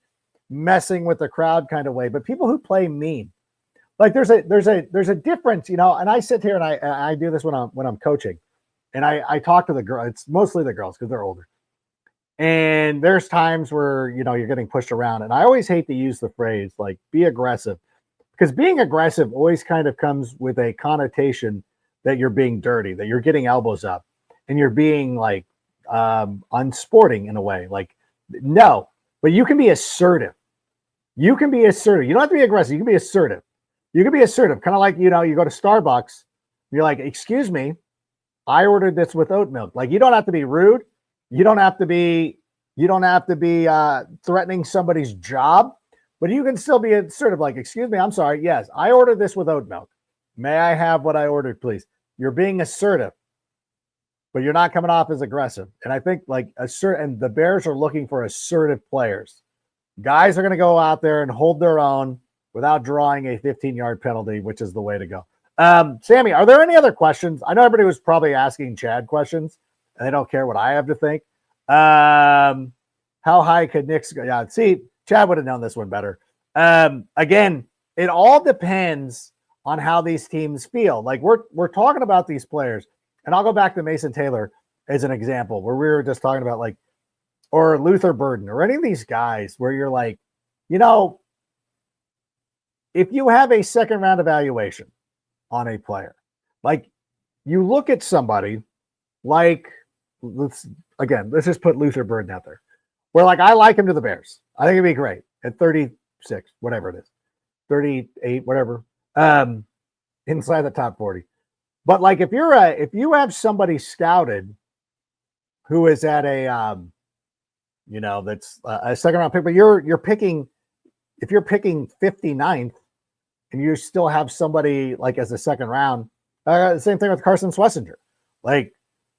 messing with the crowd kind of way, but people who play mean. Like there's a difference, you know. And I sit here and I do this when I'm coaching, and I talk to the girl. It's mostly the girls because they're older. And there's times where, you know, you're getting pushed around, and I always hate to use the phrase like be aggressive, because being aggressive always kind of comes with a connotation that you're being dirty, that you're getting elbows up, and you're being like unsporting in a way. Like no, but you can be assertive. You can be assertive. You don't have to be aggressive. You can be assertive. You can be assertive, kind of like, you know, you go to Starbucks, you're like, excuse me, I ordered this with oat milk. Like you don't have to be rude. You don't have to be threatening somebody's job, but you can still be assertive. Like, excuse me, I'm sorry. Yes, I ordered this with oat milk. May I have what I ordered, please? You're being assertive, but you're not coming off as aggressive. And I think like and the Bears are looking for assertive players. Guys are going to go out there and hold their own without drawing a 15-yard penalty, which is the way to go. Sammy, are there any other questions? I know everybody was probably asking Chad questions, and they don't care what I have to think. How high could Knicks go? Yeah, see, Chad would have known this one better. Again, it all depends on how these teams feel. Like we're talking about these players, and I'll go back to Mason Taylor as an example, where we were just talking about like, or Luther Burden, or any of these guys where you're like, you know, if you have a second round evaluation on a player, like you look at somebody like, let's just put Luther Burden out there, where like I like him to the Bears. I think it'd be great at 36, whatever it is, 38, whatever, inside the top 40. But like if you have somebody scouted who is at a you know, that's a second round pick, but you're picking, if you're picking 59th and you still have somebody like as a second round, same thing with Carson Swessinger. Like,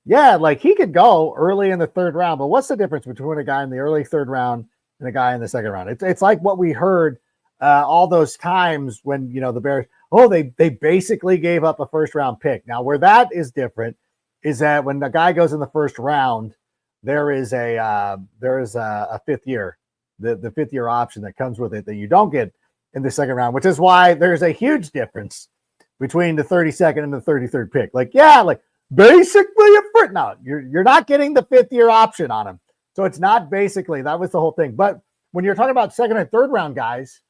yeah, like he could go early in the third round, but what's the difference between a guy in the early third round and a guy in the second round? It's like what we heard all those times when, you know, the Bears, they basically gave up a first round pick. Now, where that is different is that when the guy goes in the first round, there is a fifth year, the fifth year option that comes with it that you don't get in the second round, which is why there's a huge difference between the 32nd and the 33rd pick. Like, yeah, like basically a first. No, you're not getting the fifth year option on him. So it's not basically, that was the whole thing. But when you're talking about second and third round guys,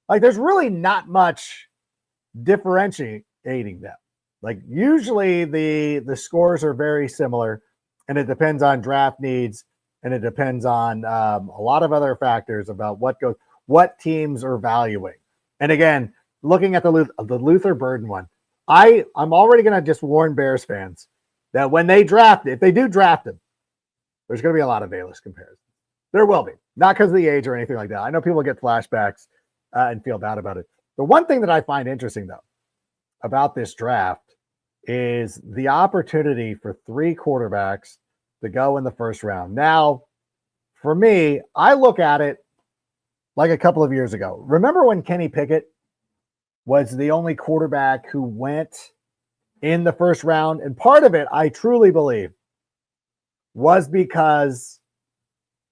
like there's really not much differentiating them. Like usually the scores are very similar, and it depends on draft needs, and it depends on a lot of other factors about what teams are valuing. And again, looking at the Luther Burden one, I'm already going to just warn Bears fans that when they draft, if they do draft him, there's going to be a lot of Bayless comparisons. There will be, not because of the age or anything like that. I know people get flashbacks and feel bad about it. The one thing that I find interesting though about this draft is the opportunity for 3 quarterbacks to go in the first round. Now, for me, I look at it like a couple of years ago. Remember when Kenny Pickett was the only quarterback who went in the first round? And part of it, I truly believe, was because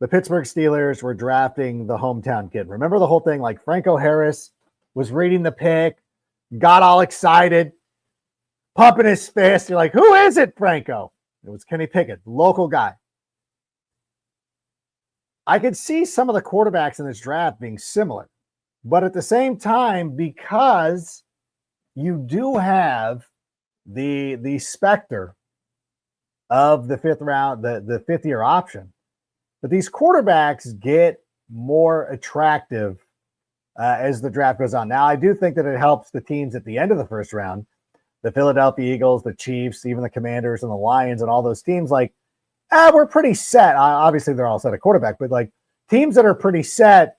the Pittsburgh Steelers were drafting the hometown kid. Remember the whole thing? Like Franco Harris was reading the pick, got all excited, pumping his fist. You're like, who is it, Franco? It was Kenny Pickett, local guy. I could see some of the quarterbacks in this draft being similar, but at the same time, because you do have the specter of the fifth round, the fifth year option, but these quarterbacks get more attractive as the draft goes on. Now, I do think that it helps the teams at the end of the first round, the Philadelphia Eagles, the Chiefs, even the Commanders and the Lions and all those teams, like, we're pretty set. Obviously, they're all set at quarterback, but like teams that are pretty set,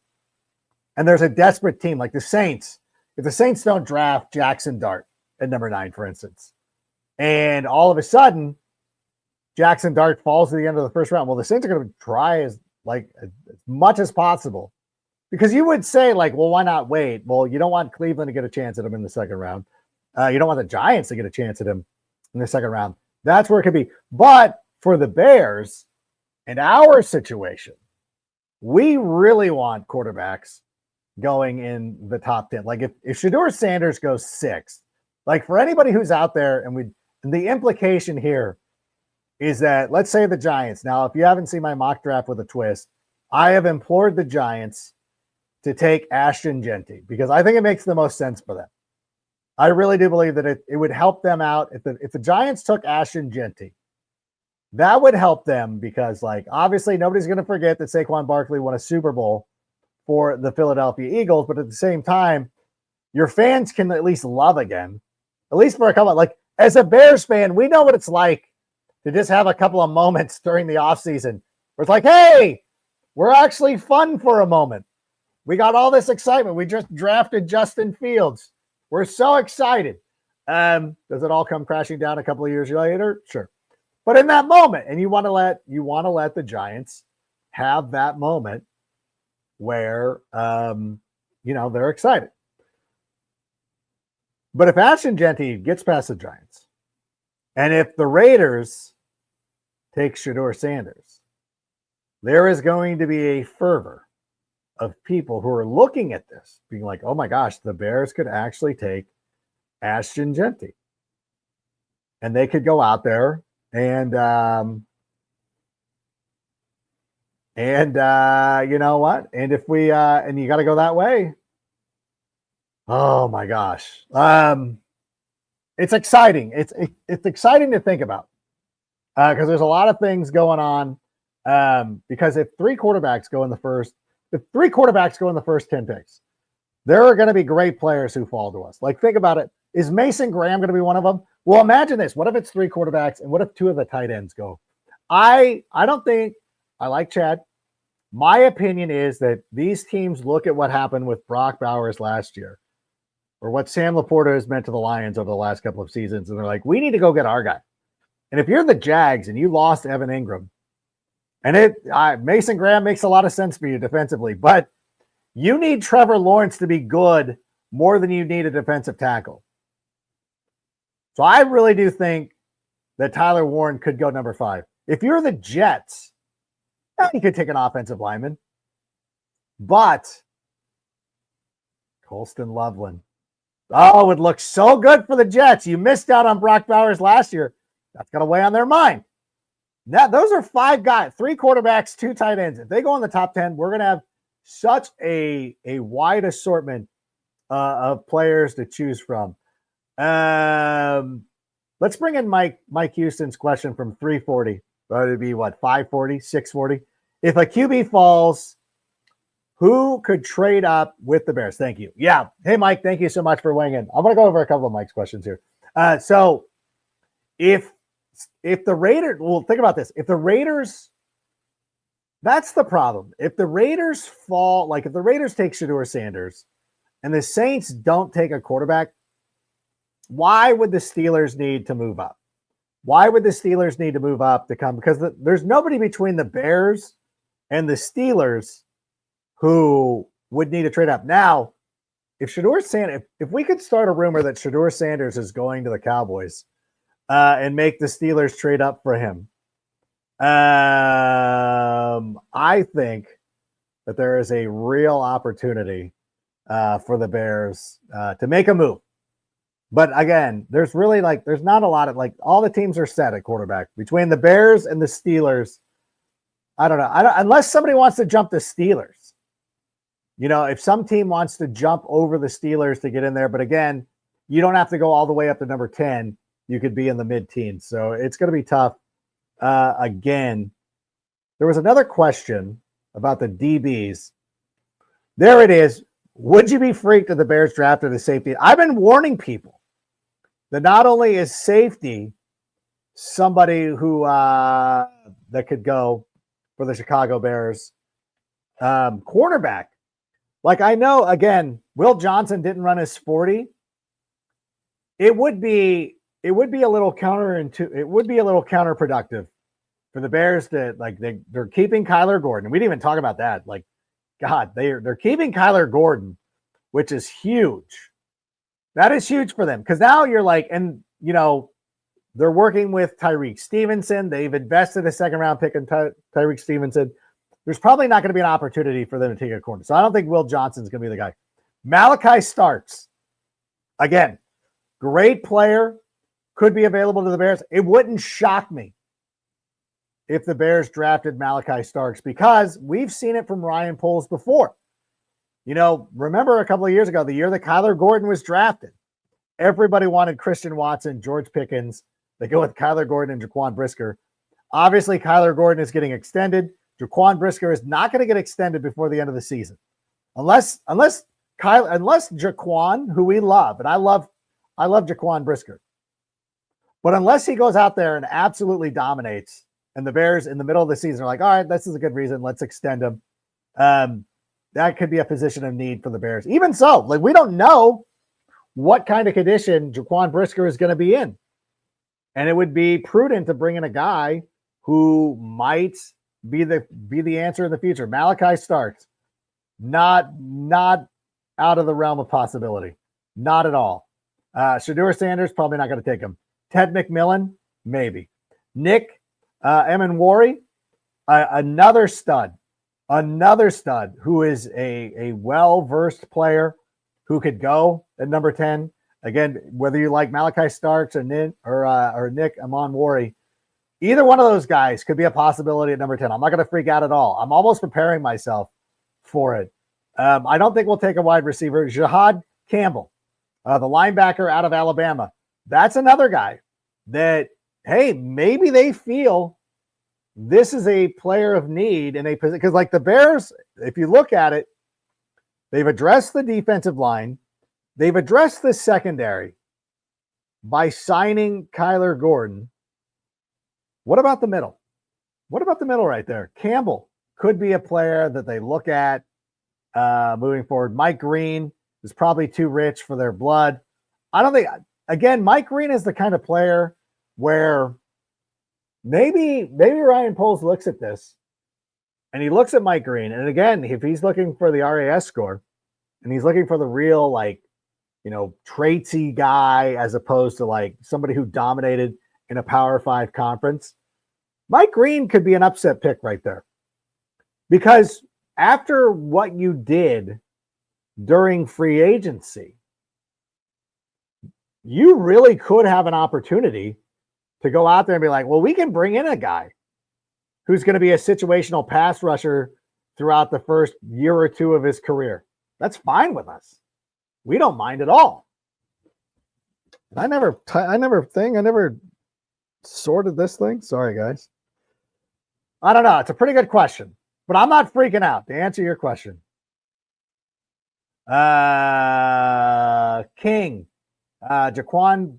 and there's a desperate team like the Saints. If the Saints don't draft Jackson Dart at number 9, for instance, and all of a sudden Jackson Dart falls to the end of the first round, well, the Saints are going to try as much as possible Because you would say, like, well, why not wait? Well, you don't want Cleveland to get a chance at him in the second round. You don't want the Giants to get a chance at him in the second round. That's where it could be. But for the Bears and our situation, we really want quarterbacks going in the top 10. Like if Shedeur Sanders goes 6th, like for anybody who's out there, and the implication here is that, let's say the Giants. Now, if you haven't seen my mock draft with a twist, I have implored the Giants to take Ashton Genty because I think it makes the most sense for them. I really do believe that it would help them out if the Giants took Ashton Genty. That would help them because, like, obviously nobody's going to forget that Saquon Barkley won a Super Bowl for the Philadelphia Eagles, but at the same time, your fans can at least love again, at least for a couple. Like, as a Bears fan, we know what it's like to just have a couple of moments during the offseason where it's like, hey, we're actually fun for a moment. We got all this excitement. We just drafted Justin Fields. We're so excited. Does it all come crashing down a couple of years later? Sure. But in that moment, and you want to let the Giants have that moment where they're excited. But if Ashton Genty gets past the Giants, and if the Raiders take Shedeur Sanders, there is going to be a fervor of people who are looking at this, being like, oh my gosh, the Bears could actually take Ashton Genty. And they could go out there and you know what? And if we and you got to go that way. Oh my gosh. It's exciting. It's exciting to think about because there's a lot of things going on. Because if three quarterbacks go in the first 10 picks, there are going to be great players who fall to us. Like, think about it. Is Mason Graham going to be one of them? Well, imagine this. What if it's three quarterbacks and what if two of the tight ends go? I don't think I like Chad. My opinion is that these teams look at what happened with Brock Bowers last year or what Sam Laporta has meant to the Lions over the last couple of seasons. And they're like, we need to go get our guy. And if you're the Jags and you lost Evan Ingram, and Mason Graham makes a lot of sense for you defensively, but you need Trevor Lawrence to be good more than you need a defensive tackle. So I really do think that Tyler Warren could go number 5. If you're the Jets, you could take an offensive lineman. But Colston Loveland. Oh, it would look so good for the Jets. You missed out on Brock Bowers last year. That's going to weigh on their mind. Now, those are 5 guys, 3 quarterbacks, 2 tight ends. If they go in the top 10, we're going to have such a wide assortment of players to choose from. Let's bring in Mike Houston's question from 340. That would be what, 540, 640? If a QB falls, who could trade up with the Bears? Thank you. Yeah. Hey, Mike, thank you so much for weighing in. I'm going to go over a couple of Mike's questions here. So if the Raiders, well, think about this. If the Raiders, that's the problem. If the Raiders fall, like if the Raiders take Shedeur Sanders and the Saints don't take a quarterback, why would the Steelers need to move up? Why would the Steelers need to move up to come? Because there's nobody between the Bears and the Steelers who would need to trade up. Now, if Shedeur Sanders, if we could start a rumor that Shedeur Sanders is going to the Cowboys and make the Steelers trade up for him, I think that there is a real opportunity for the Bears to make a move. But again, there's really there's not a lot of all the teams are set at quarterback between the Bears and the Steelers. I don't know. Unless somebody wants to jump the Steelers. You know, if some team wants to jump over the Steelers to get in there, but again, you don't have to go all the way up to number 10. You could be in the mid-teens. So it's going to be tough. Again, there was another question about the DBs. There it is. Would you be freaked if the Bears drafted a safety? I've been warning people that not only is safety somebody who that could go for the Chicago Bears, cornerback. Like, I know, again, Will Johnson didn't run his 40. It would be a little counterproductive for the Bears to they're keeping Kyler Gordon. We didn't even talk about that. Like, God, they're keeping Kyler Gordon, which is huge. That is huge for them because now you're like, and they're working with Tyreek Stevenson. They've invested a second-round pick in Tyreek Stevenson. There's probably not going to be an opportunity for them to take a corner. So I don't think Will Johnson's going to be the guy. Malachi Starks, again, great player, could be available to the Bears. It wouldn't shock me if the Bears drafted Malachi Starks because we've seen it from Ryan Poles before. Remember a couple of years ago, the year that Kyler Gordon was drafted, everybody wanted Christian Watson, George Pickens. They go with Kyler Gordon and Jaquan Brisker. Obviously, Kyler Gordon is getting extended. Jaquan Brisker is not going to get extended before the end of the season. Unless Jaquan, who we love, and I love Jaquan Brisker. But unless he goes out there and absolutely dominates, and the Bears in the middle of the season are like, all right, this is a good reason. Let's extend him. That could be a position of need for the Bears. Even so, we don't know what kind of condition Jaquan Brisker is going to be in. And it would be prudent to bring in a guy who might be the answer in the future. Malachi Starks, not out of the realm of possibility. Not at all. Shedeur Sanders, probably not going to take him. Ted McMillan, maybe. Nick Emenwari, another stud who is a well-versed player who could go at number 10. Again, whether you like Malachi Starks or Nick Emenwari, either one of those guys could be a possibility at number 10. I'm not going to freak out at all. I'm almost preparing myself for it. I don't think we'll take a wide receiver. Jahad Campbell, the linebacker out of Alabama. That's another guy that, hey, maybe they feel this is a player of need in a position. Because like the Bears, if you look at it, they've addressed the defensive line. They've addressed the secondary by signing Kyler Gordon. What about the middle? What about the middle right there? Campbell could be a player that they look at moving forward. Mike Green is probably too rich for their blood. I don't think, again, Mike Green is the kind of player where maybe Ryan Poles looks at this and he looks at Mike Green. And again, if he's looking for the RAS score and he's looking for the real, traitsy guy as opposed to somebody who dominated in a Power 5 conference, Mike Green could be an upset pick right there. Because after what you did during free agency, you really could have an opportunity to go out there and be like, well, we can bring in a guy who's going to be a situational pass rusher throughout the first year or two of his career. That's fine with us. We don't mind at all. I never sorted this thing. Sorry, guys. I don't know. It's a pretty good question, but I'm not freaking out to answer your question. King, Jaquan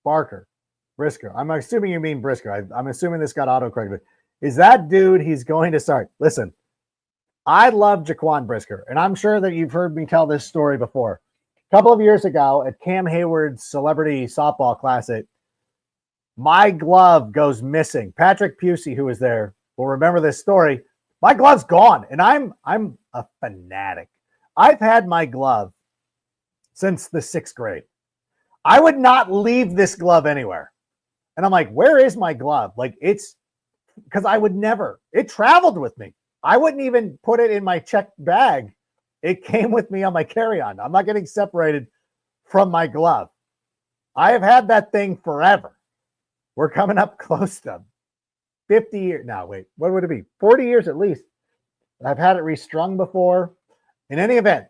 Brisker. I'm assuming you mean Brisker. I'm assuming this got auto-corrected. Is that dude he's going to start? Listen, I love Jaquan Brisker, and I'm sure that you've heard me tell this story before. A couple of years ago at Cam Hayward's Celebrity Softball Classic, my glove goes missing. Patrick Pusey, who was there, will remember this story. My glove's gone, and I'm a fanatic. I've had my glove since the 6th grade. I would not leave this glove anywhere. And I'm like, where is my glove? It's because I would never. It traveled with me. I wouldn't even put it in my checked bag. It came with me on my carry-on. I'm not getting separated from my glove. I have had that thing forever. We're coming up close to 50 years. No, wait, what would it be? 40 years at least. I've had it restrung before. In any event,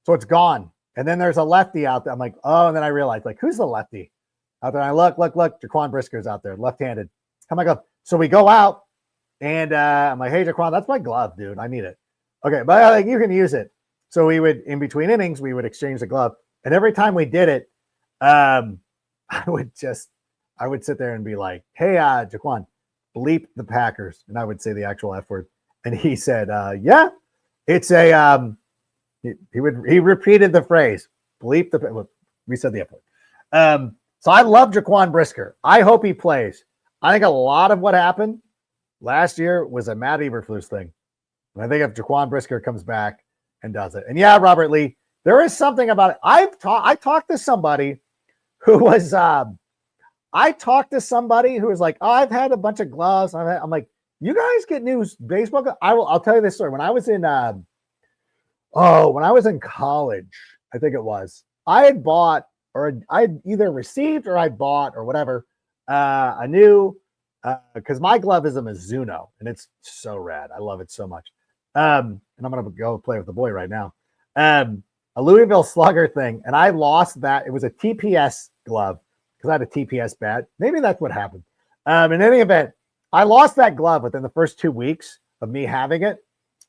so it's gone. And then there's a lefty out there. I'm like, oh, and then I realized, who's the lefty out there? And I look, Jaquan Brisker's out there, left-handed. Come on, go. So we go out, and I'm like, hey, Jaquan, that's my glove, dude. I need it. Okay, but you can use it. So we would, in between innings, we would exchange the glove. And every time we did it, I would sit there and be like, hey, Jaquan, bleep the Packers. And I would say the actual F word. And he said, yeah, it's a, he repeated the phrase, bleep the, we said the F word. So I love Jaquan Brisker. I hope he plays. I think a lot of what happened last year was a Matt Eberflus thing. And I think if Jaquan Brisker comes back and does it, and yeah, Robert Lee, there is something about it. I talked to somebody who was like, oh, I've had a bunch of gloves. I'm like, you guys get new baseball gloves? I'll tell you this story. When I was in college, I think it was, I had bought, or I'd either received or I bought or whatever, a new, because my glove is a Mizuno and it's so rad. I love it so much. And I'm going to go play with the boy right now. A Louisville Slugger thing. And I lost that. It was a TPS glove because I had a TPS bat. Maybe that's what happened. In any event, I lost that glove within the first 2 weeks of me having it.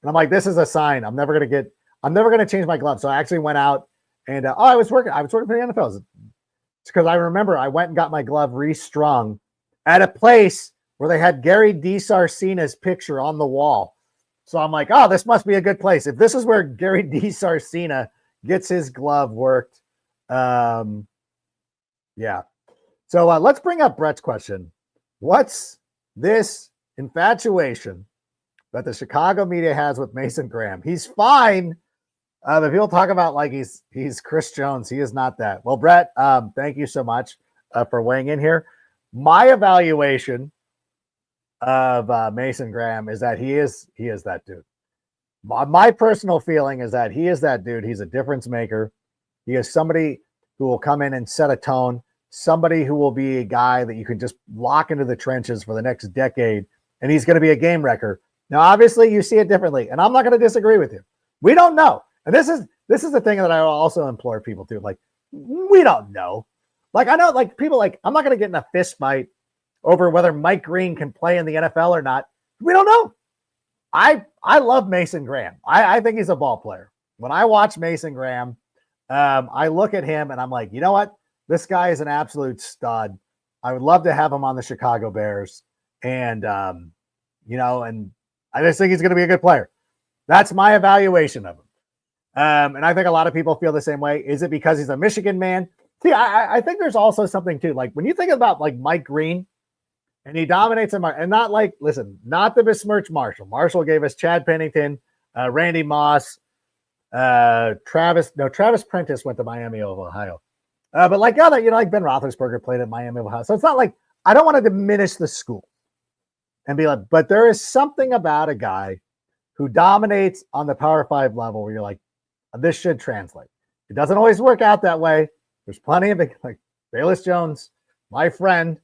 And I'm like, this is a sign. I'm never going to change my glove. So I actually went out and, I was working for the NFL. It's because I remember I went and got my glove restrung at a place where they had Gary DiSarcina's picture on the wall. So I'm like, oh, this must be a good place. If this is where Gary DiSarcina gets his glove worked. Yeah. So let's bring up Brett's question. What's this infatuation that the Chicago media has with Mason Graham? He's fine. If he'll talk about like he's Chris Jones, he is not that. Well, Brett, thank you so much for weighing in here. My evaluation of Mason Graham is that he is that dude. My personal feeling is that he is that dude. He's a difference maker. He is somebody who will come in and set a tone, somebody who will be a guy that you can just lock into the trenches for the next decade, and he's going to be a game wrecker. Now, obviously, you see it differently, and I'm not going to disagree with you. We don't know. And this is the thing that I also implore people to, like, we don't know. Like, I know, like, people, like, I'm not going to get in a fist fight over whether Mike Green can play in the NFL or not. We don't know. I love Mason Graham. I think he's a ball player. When I watch Mason Graham, I look at him and I'm like, you know what? This guy is an absolute stud. I would love to have him on the Chicago Bears. And, and I just think he's going to be a good player. That's my evaluation of him. And I think a lot of people feel the same way. Is it because he's a Michigan man? See, I think there's also something too. Like when you think about like Mike Green, and he dominates him, and not like, listen, not to besmirch Marshall. Marshall gave us Chad Pennington, Randy Moss, Travis Prentice went to Miami of Ohio. But like other, like Ben Roethlisberger played at Miami of Ohio. So it's not like, I don't want to diminish the school and be like, but there is something about a guy who dominates on the Power 5 level where you're like, this should translate. It doesn't always work out that way. There's plenty of it, like Bayless Jones, my friend,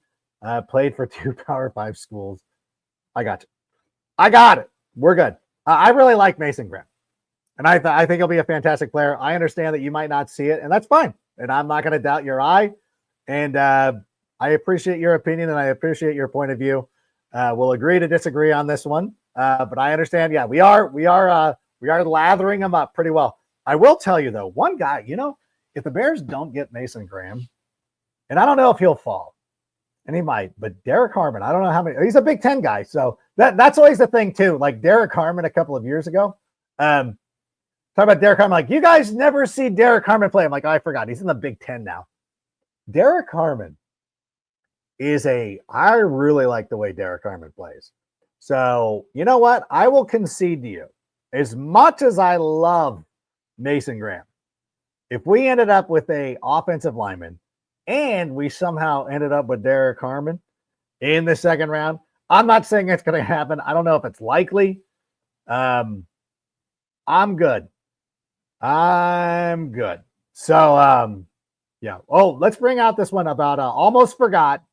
played for 2 Power 5 schools. I got you. I got it. We're good. I really like Mason Graham. And I think he'll be a fantastic player. I understand that you might not see it, and that's fine. And I'm not going to doubt your eye. And I appreciate your opinion, and I appreciate your point of view. We'll agree to disagree on this one. But I understand. Yeah, we are lathering him up pretty well. I will tell you, though, one guy, if the Bears don't get Mason Graham, and I don't know if he'll fall, and he might, but Derek Harmon, I don't know how many, he's a Big Ten guy. So that's always the thing too. Like Derek Harmon a couple of years ago, talk about Derek Harmon, like you guys never see Derek Harmon play. I'm like, oh, I forgot. He's in the Big Ten now. Derek Harmon I really like the way Derek Harmon plays. So you know what? I will concede to you, as much as I love Mason Graham, if we ended up with a offensive lineman and we somehow ended up with Derek Harmon in the second round, I'm not saying it's going to happen. I don't know if it's likely. I'm good. So, yeah. Oh, let's bring out this one about almost forgot.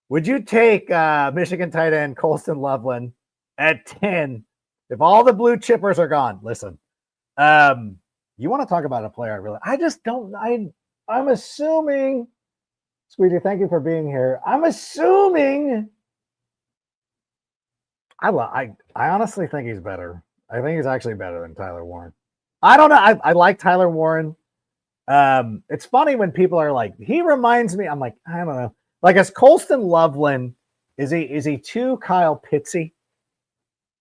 Would you take Michigan tight end Colston Loveland at 10 if all the blue chippers are gone? Listen, you want to talk about a player I'm assuming, Squeegee, thank you for being here. I'm assuming, I honestly think he's better. I think he's actually better than Tyler Warren. I don't know. I like Tyler Warren. It's funny when people are like, he reminds me, I'm like, I don't know. Like, as Colston Loveland, is he too Kyle Pittsy?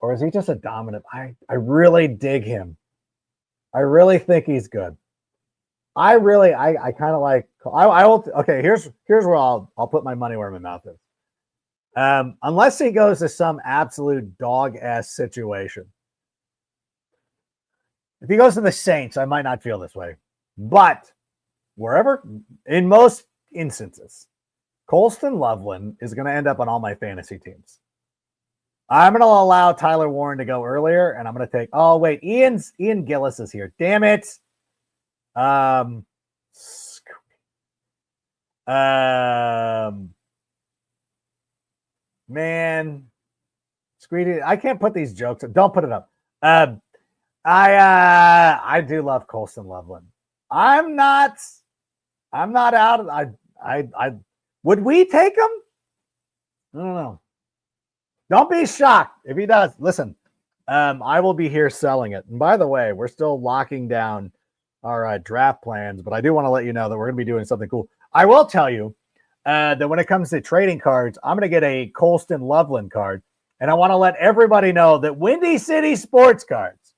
Or is he just a dominant? I really dig him. I really think he's good. I kind of like, okay, here's where I'll put my money where my mouth is. Unless he goes to some absolute dog-ass situation, If he goes to the Saints, I might not feel this way. But wherever, in most instances, Colston Loveland is going to end up on all my fantasy teams. I'm going to allow Tyler Warren to go earlier, and I'm going to take. Oh wait, Ian Gillis is here. Damn it. Man, Squeedy, I can't put these jokes. Don't put it up. I do love Colston Loveland. I'm not out. I would we take him? I don't know. Don't be shocked if he does. Listen, I will be here selling it. And by the way, we're still locking down our draft plans, but I do want to let you know that we're going to be doing something cool. I will tell you that when it comes to trading cards, I'm going to get a Colston Loveland card. And I want to let everybody know that Windy City Sports Cards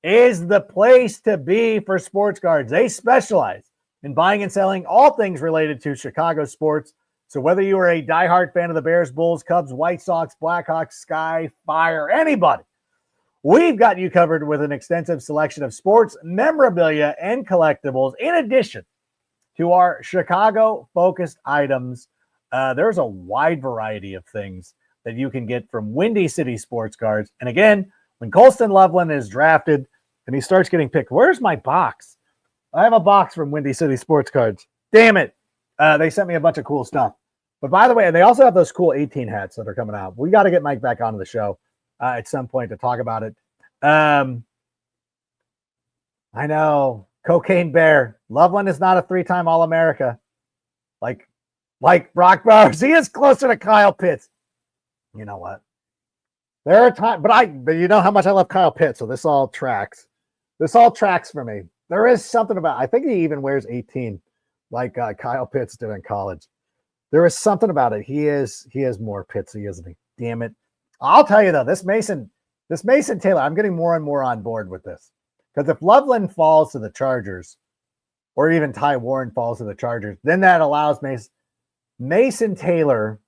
is the place to be for sports cards. They specialize in buying and selling all things related to Chicago sports. So whether you are a diehard fan of the Bears, Bulls, Cubs, White Sox, Blackhawks, Sky, Fire, anybody, we've got you covered with an extensive selection of sports memorabilia and collectibles. In addition to our Chicago-focused items, there's a wide variety of things that you can get from Windy City Sports Cards. And again, when Colston Loveland is drafted and he starts getting picked, where's my box? I have a box from Windy City Sports Cards. Damn it. They sent me a bunch of cool stuff. But by the way, they also have those cool 18 hats that are coming out. We got to get Mike back onto the show at some point to talk about it. I know. Cocaine Bear. Loveland is not a 3-time All-America. Like Brock Bowers. He is closer to Kyle Pitts. You know what? There are times, but you know how much I love Kyle Pitts, so this all tracks. This all tracks for me. There is something about, I think he even wears 18 like Kyle Pitts did in college. There is something about it. He is more Pittsy, isn't he? Damn it. I'll tell you though, this Mason Taylor, I'm getting more and more on board with this. Because if Loveland falls to the Chargers, or even Ty Warren falls to the Chargers, then that allows Mason Taylor,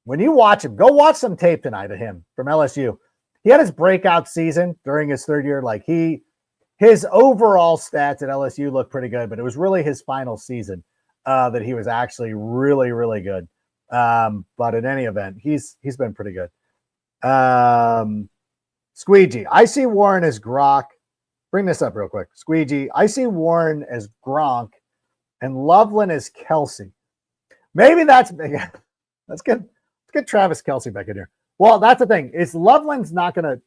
when you watch him, go watch some tape tonight of him from LSU. He had his breakout season during his third year. Like his overall stats at LSU looked pretty good, but it was really his final season that he was actually really, really good. But in any event, he's been pretty good. Squeegee, I see Warren as Gronk. Bring this up real quick. Squeegee, I see Warren as Gronk and Loveland as Kelsey. Maybe let's get Travis Kelsey back in here. Well, that's the thing. Is Loveland's not gonna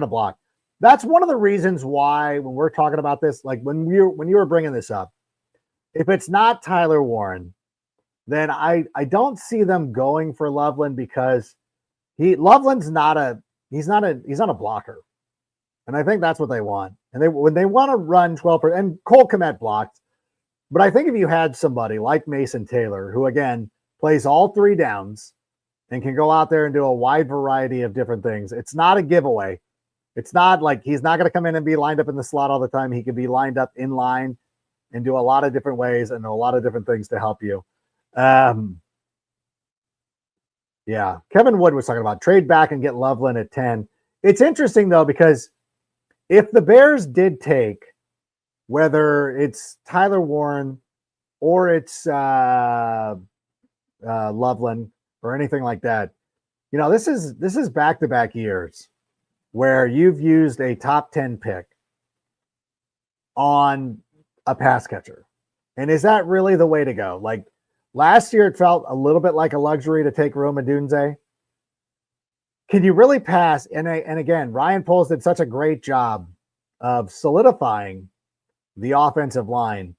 block. That's one of the reasons why when we're talking about this, like when you were bringing this up, if it's not Tyler Warren, then I don't see them going for Loveland because Loveland's not a blocker. And I think that's what they want. And when they want to run 12%, and Cole Kmet blocked, but I think if you had somebody like Mason Taylor, who again plays all 3 downs and can go out there and do a wide variety of different things, it's not a giveaway. It's not like he's not going to come in and be lined up in the slot all the time. He can be lined up in line and do a lot of different ways and a lot of different things to help you. Yeah, Kevin Wood was talking about trade back and get Loveland at 10. It's interesting, though, because if the Bears did take, whether it's Tyler Warren or it's Loveland or anything like that, you know, this is back-to-back years where you've used a top 10 pick on a pass catcher. And is that really the way to go? Like last year, it felt a little bit like a luxury to take Rome Odunze. Can you really pass? And again, Ryan Poles did such a great job of solidifying the offensive line.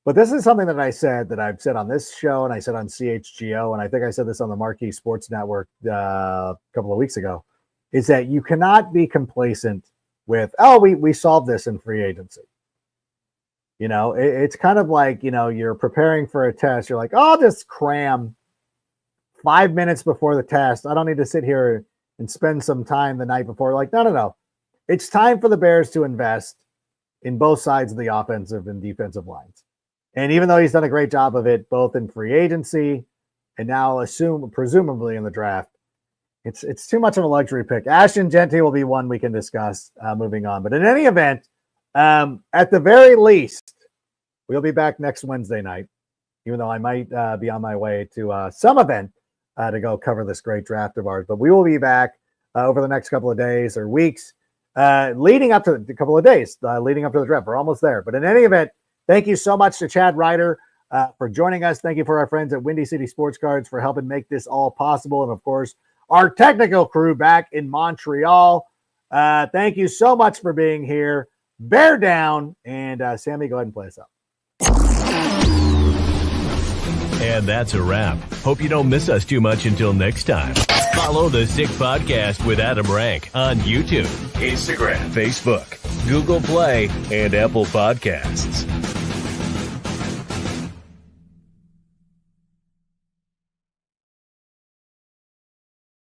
But this is something that I've said on this show, and I said on CHGO, and I think I said this on the Marquee Sports Network a couple of weeks ago, is that you cannot be complacent with, we solved this in free agency. You know, it's kind of like, you know, you're preparing for a test. You're like, I'll just cram 5 minutes before the test. I don't need to sit here and spend some time the night before. Like, no. It's time for the Bears to invest in both sides of the offensive and defensive lines. And even though he's done a great job of it, both in free agency and now presumably in the draft, it's too much of a luxury pick. Ashton Genty will be one we can discuss moving on. But in any event, At the very least, we'll be back next Wednesday night, even though I might be on my way to some event to go cover this great draft of ours. But we will be back over the next couple of days or weeks, leading up to a couple of days, leading up to the draft. We're almost there. But in any event, thank you so much to Chad Ryder for joining us. Thank you for our friends at Windy City Sports Cards for helping make this all possible. And, of course, our technical crew back in Montreal. Thank you so much for being here. Bear down. And, Sammy, go ahead and play us out. And that's a wrap. Hope you don't miss us too much until next time. Follow the Sick Podcast with Adam Rank on YouTube, Instagram, Facebook, Google Play, and Apple Podcasts.